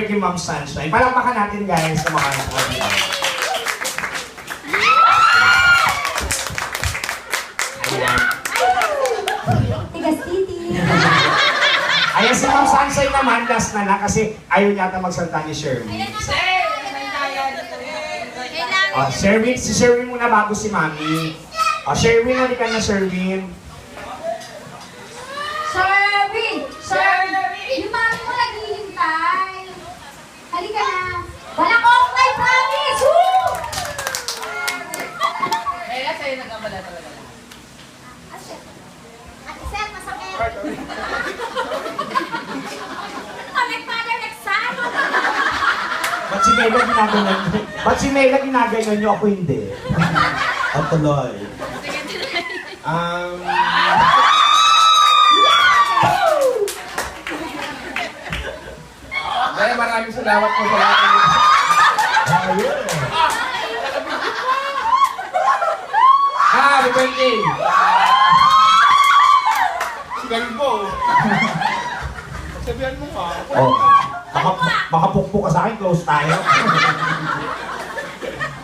Siyempre kay Ma'am Sunshine. Palakpakan natin guys sa mga Tigas titi. Ayan si Ma'am Sunshine naman, last na lang kasi ayaw niya ata magsalita ni Sherwin. Sherwin, si Sherwin muna bago si Mami. Sherwin, halika na Sherwin. Sherwin! Sherwin! Yung mami mo naghihintay. Halika na. Wala ko my promise! Woo! Kaya sa'yo nag-abala talaga. Ate Seth, masakit. Kami father next time. Ba't si Mela ginaganon? Ba't si Mela ginaganon niyo? Ako hindi. At tuloy. Kaya maraming salamat po sa lahat. Ayun. Happy birthday! Galbo! Sabihan mo ka. Oh, makapukpuk ka sa akin, close tayo.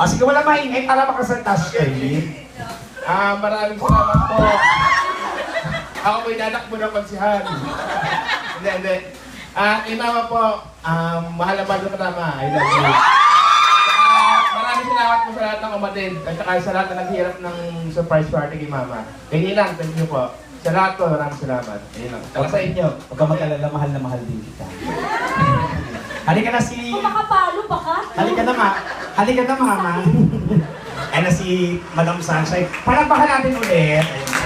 Sige, wala maingay para makasalita si Sherwin. Maraming salamat po. Ako po'y nanak mo ng konsihan. Hindi. Kay mama po, mahal na mahal ka tama. I love you. Maraming salamat po sa lahat ng umatid. At saka sa lahat na naghihirap ng surprise party kay mama. Kaya lang, thank you po. Sa lahat po, maraming salamat. Ayun lang. Saka sa inyo. Huwag ka mag-alala, mahal na mahal din kita. Halika na si... Kung makapalo pa ka? Halika na, halika na, mama. Ayan na si Madam Sunshine. Palakpakan natin ulit. Ayun.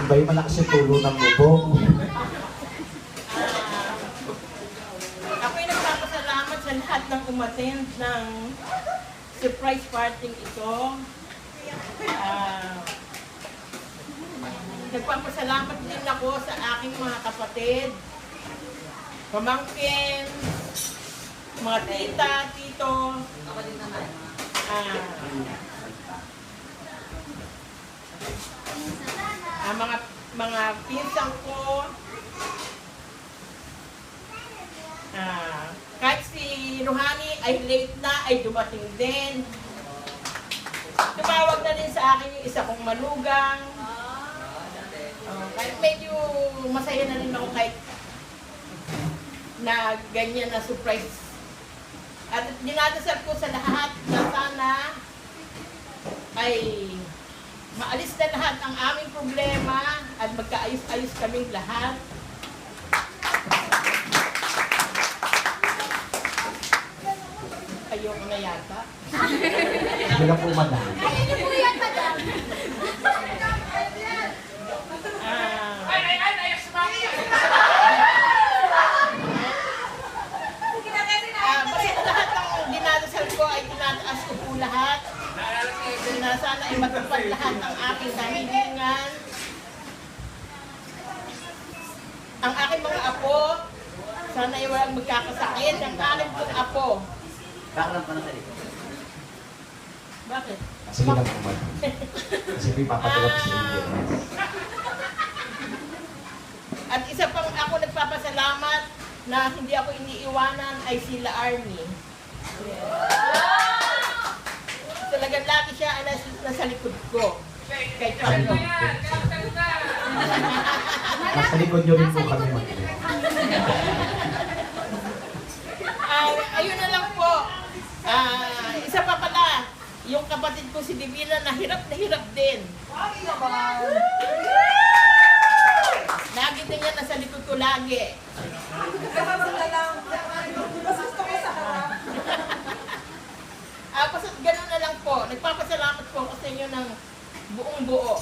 Iba yung malakas yung tulo ng bubong. Ako'y nagpapasalamat sa lahat ng umattend ng surprise party ito. Nagpapasalamat din ako sa aking mga kapatid, pamangkin, mga tita, tito, mga pinsang ko, kahit si Ruhani ay late na, ay dumating din. Tumawag na din sa akin yung isa kong malugang. Kahit medyo masaya na rin ako kahit na ganyan na surprise. At dinadasal ko sa lahat na sana ay maalis na lahat ang aming problema at magkaayos-ayos kaming lahat. Ayoko na yata. Hindi lang po, madam. Ayun niyo po yan, madam. Basta lahat ng dinadasal ko ay tinataas ko po lahat. Na sana ay matupad lahat ng aking kahilingan. Ang aking mga apo, sana ay walang magkakasakit. Ang aking pong apo. Bakit? Sige lang po, madam. Kasi po ipapatulog sa inyo. At isa pang ako nagpapasalamat na hindi ako iniiwanan ay sila Army. Talagang lagi siya ay nasa likod ko. Kahit paano. Nasa likod nyo rin po kami, madam. Ayun na lang po. Isa pa pala, yung kapatid ko si Divina na hirap din. Lagi din yan nasa likod ko lagi. Basta ganun na lang po. Nagpapasalamat po ako sa inyo ng buong buo.